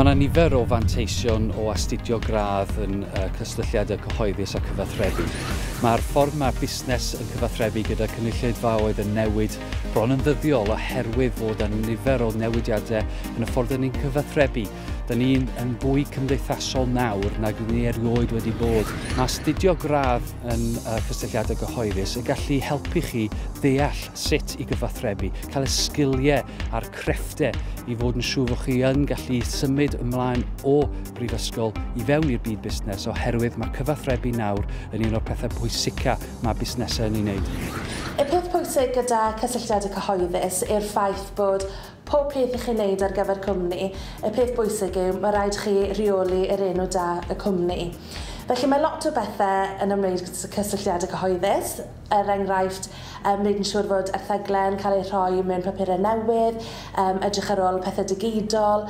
Mae yna nifer o fanteision o astudio gradd yn cysylltiadau cyhoeddus a cyfathrebu. Mae'r ffordd mae'r busnes yn cyfathrebu gyda cynulleidfaoedd yn newid bron yn ddyddiol oherwydd fod yna nifer o newidiadau yn y ffordd yn ni'n cyfathrebu. Dyna ni'n fwy cymdeithasol nawr nag ni erioed wedi bod. Mae astudio gradd yn cysylltiadau cyhoeddus yn gallu helpu chi ddeall sut i gyfathrebu, cael y sgiliau a'r crefftau i fod yn siŵr fod chi yn gallu symud ymlaen o Prifysgol i fewn i'r byd busnes oherwydd mae cyfathrebu nawr yn un o'r pethau pwysicaf mae busnesau yn ei wneud. Y peth pwysig gyda cysylltiadau cyhoeddus yw'r ffaith bod pob peth i chi'n neud ar gyfer cwmni, y peth bwysig yw mae rhaid chi reoli yr enw da y cwmni. Felly mae lot o bethau yn ymwneud gyda cysylltiadau cyhoeddus, enghraifft wneud yn siŵr fod erthyglau yn cael eu rhoi mewn papurau newydd, edrych ar ôl pethau digidol,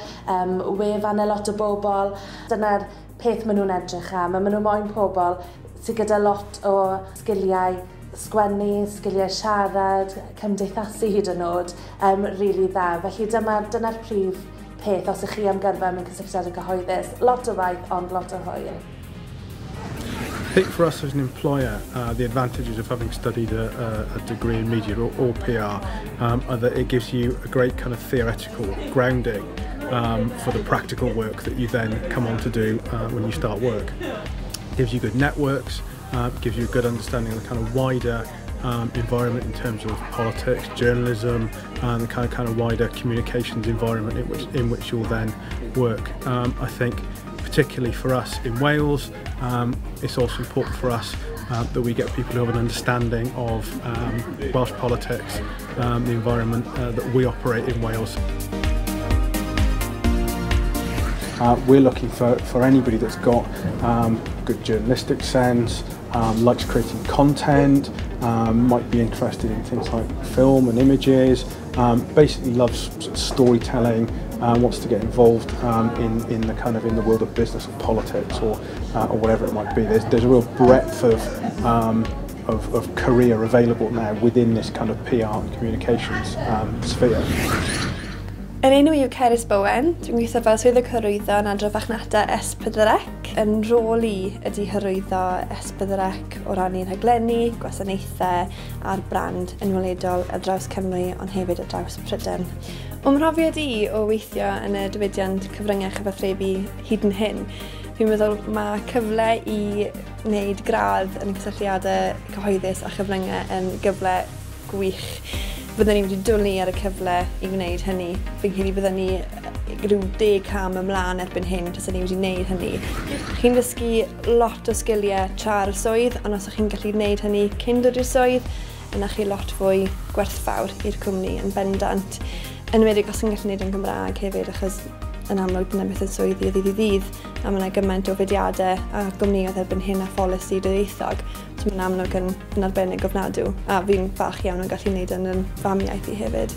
wefan e lot o bobl. Dyna'r peth maen nhw'n edrych am, a maen nhw moyn pobl sydd gyda lot o sgiliau sgwennu, sgiliau siarad, cymdeithasu hyd yn oed, rili dda. Felly dyna'r prif peth os ych chi am gyrfa mewn cysylltiadau cyhoeddus. Lot o waith, ond lot o hwyl. I think for us as an employer, the advantages of having studied a degree in media or PR are that it gives you a great kind of theoretical grounding for the practical work that you then come on to do when you start work. It gives you good networks, gives you a good understanding of the kind of wider environment in terms of politics, journalism, and the kind of wider communications environment in which you'll then work. I think particularly for us in Wales, it's also important for us that we get people who have an understanding of Welsh politics, the environment that we operate in Wales. We're looking for anybody that's got good journalistic sense, likes creating content, might be interested in things like film and images, basically loves storytelling, wants to get involved in the world of business or politics or whatever it might be. There's a real breadth of career available now within this kind of PR and communications sphere. Yn enw yw Cerys Bowen, dwi'n gweithio fel swyddog hyrwyddo yn adrodd fachnata S4C. Yn rôl i ydy hyrwyddo S4C o rannu rhaglenni, gwasanaethau a'r brand yn weledol ar draws Cymru ond hefyd ar draws Prydain. O'm mhrofiad i o weithio yn y diwydiant cyfryngau chyfathrebu hyd yn hyn, fi'n meddwl mae cyfle i wneud gradd yn cysylltiadau cyhoeddus a chyfryngau yn gyfle gwych. Byddwn ni wedi dwlu ar y cyfle i wneud hynny. Fi'n credu byddwn ni rhyw 10 cam ymlaen erbyn hyn tas ni wedi wneud hynny. Chi'n dysgu lot o sgiliau tra'r swydd, ond os ych chi'n gallu wneud hynny cyn dod i'r swydd, yna chi lot fwy gwerthfawr i'r cwmni yn bendant. Enwedig os chi'n gallu wneud yn Gymraeg hefyd, achos yn amlwg dyna beth yn swyddi o ddydd i ddydd, a mae yna gymaint o fidiadau a gwmnioedd erbyn hyn a pholisi dwyieithog. So mae'n amlwg yn arbennig ofnadw, a fi'n falch iawn yn gallu wneud yn famiaeth i hefyd.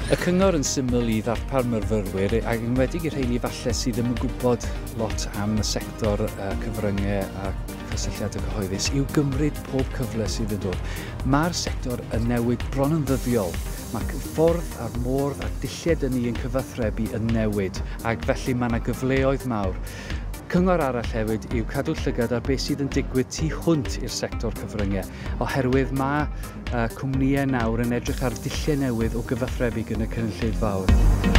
Y cyngor yn syml i ddarpar myrfyrwyr ac yn wedi i'r rheini falle sydd ddim yn gwybod lot am y sector cyfryngau a cysylltiadau cyhoeddus i'w gymryd pob cyfle sydd yn dod. Mae'r sector yn newid bron yn ddyddiol. Mae ffordd a'r mordd a'r dillad yn ni yn cyfathrebu yn newid ac felly mae yna gyfleoedd mawr. Cyngor arall hefyd yw cadw llygad ar beth sydd yn digwydd tu hwnt i'r sector cyfryngau, oherwydd mae cwmnïau nawr yn edrych ar dulliau newydd o gyfathrebu gyda cynulleidfaoedd.